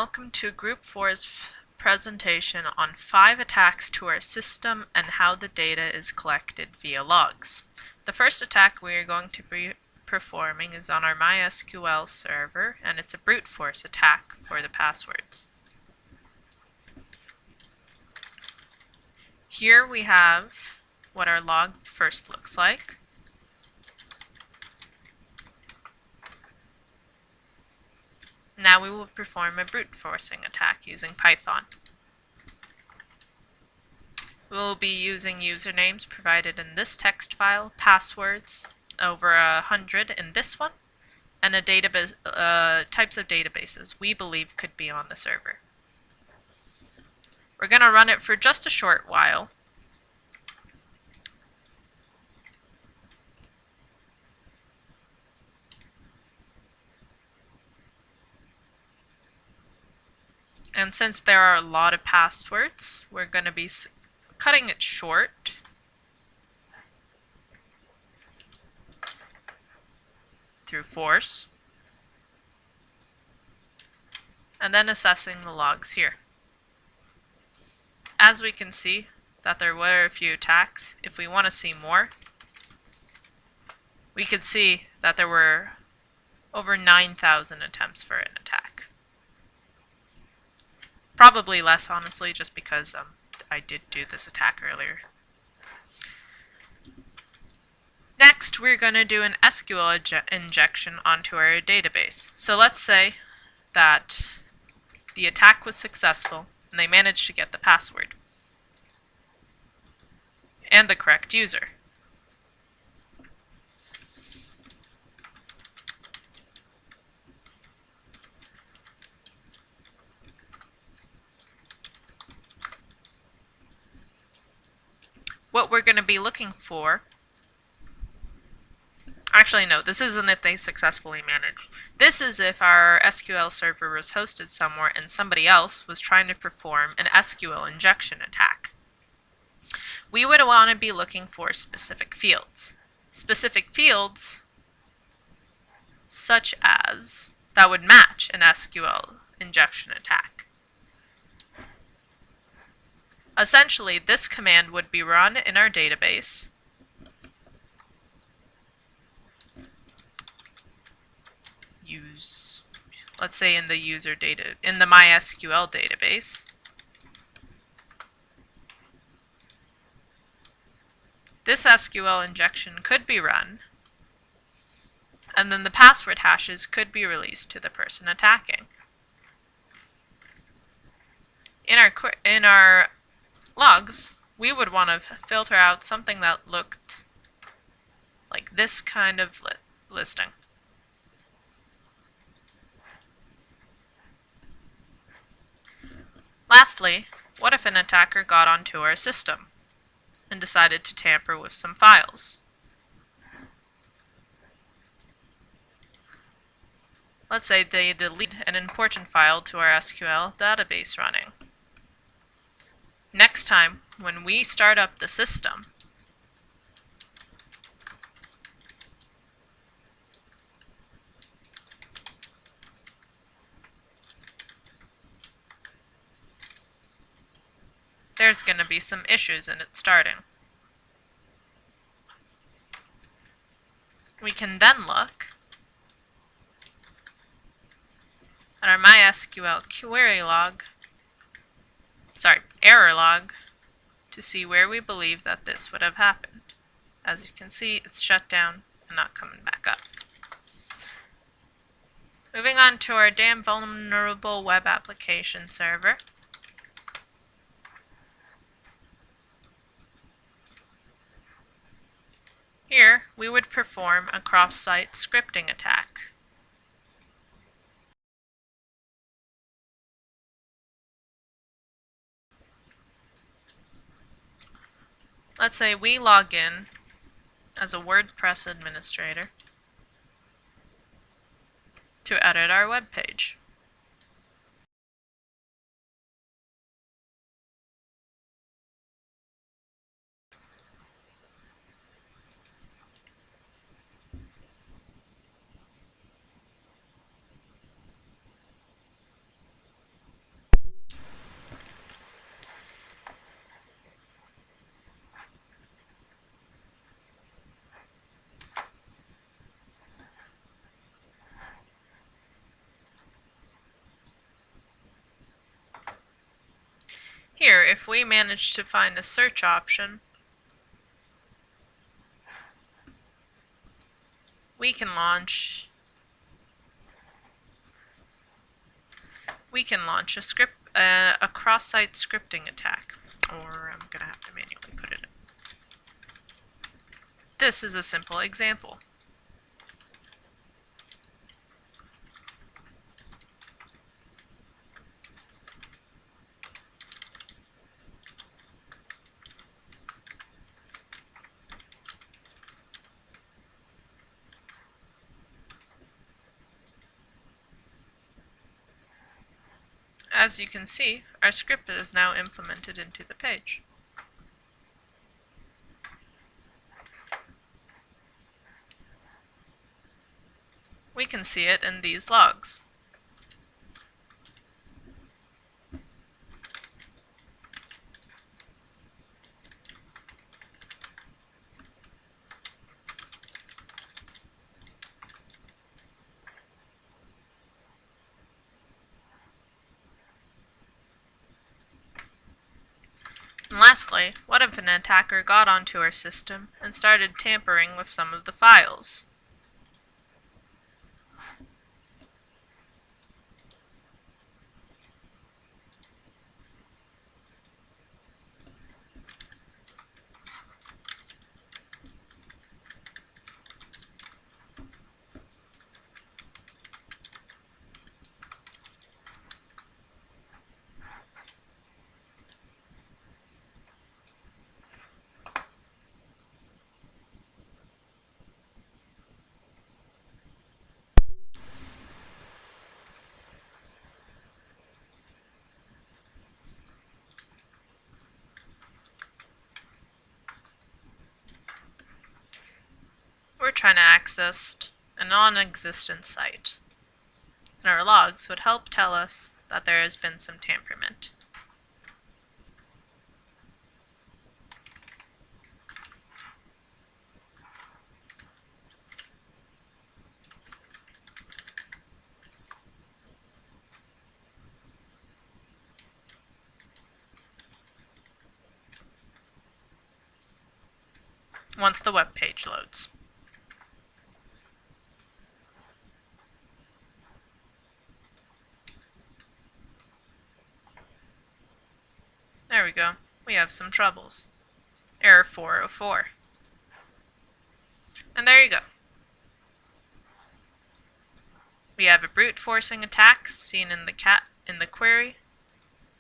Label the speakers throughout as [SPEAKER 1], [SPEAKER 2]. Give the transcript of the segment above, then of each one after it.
[SPEAKER 1] welcome to Group 4's presentation on 5 attacks to our system and how the data is collected via logs. The first attack we are going to be performing is on our MySQL server, and it's a brute force attack for the passwords. Here we have what our log first looks like. Now we will perform a brute forcing attack using Python. We will be using usernames provided in this text file, passwords, over 100 in this one, and a database, types of databases we believe could be on the server. We're going to run it for just a short while. And since there are a lot of passwords, we're going to be cutting it short. Through force. And then assessing the logs here. As we can see that there were a few attacks, if we want to see more, we could see that there were over 9,000 attempts for an attack. Probably less, honestly, just because I did do this attack earlier. Next, we're going to do an SQL injection onto our database. So let's say that the attack was successful and they managed to get the password and the correct user. What we're going to be looking for, actually no, this isn't if they successfully managed. This is if our SQL server was hosted somewhere and somebody else was trying to perform an SQL injection attack. We would want to be looking for specific fields. Specific fields such as that would match an SQL injection attack. Essentially, this command would be run in our database. Let's say in the in the MySQL database. This SQL injection could be run, and then the password hashes could be released to the person attacking. In our logs, we would want to filter out something that looked like this kind of listing. Lastly, what if an attacker got onto our system and decided to tamper with some files? Let's say they delete an important file to our SQL database running. Next time, when we start up the system, there's going to be some issues in it starting. We can then look at our MySQL query log, error log, to see where we believe that this would have happened. As you can see, it's shut down and not coming back up. Moving on to our damn vulnerable web application server. Here, we would perform a cross-site scripting attack. Let's say we log in as a WordPress administrator to edit our web page. if we manage to find a search option, we can launch a script, a cross-site scripting attack. Or I'm gonna have to manually put it in. This is a simple example. As you can see, our script is now implemented into the page. We can see it in these logs. And lastly, what if an attacker got onto our system and started tampering with some of the files? We're trying to access a non-existent site, and our logs would help tell us that there has been some tamperment. Once the web page loads. There we go. We have some troubles. Error 404. And there you go. We have a brute forcing attack seen in the query.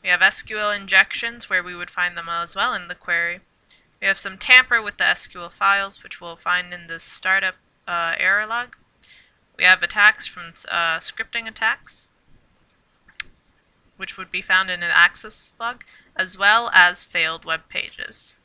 [SPEAKER 1] We have SQL injections where we would find them as well in the query. We have some tamper with the SQL files, which we'll find in the startup error log. We have attacks from scripting attacks, which would be found in an access log, as well as failed web pages.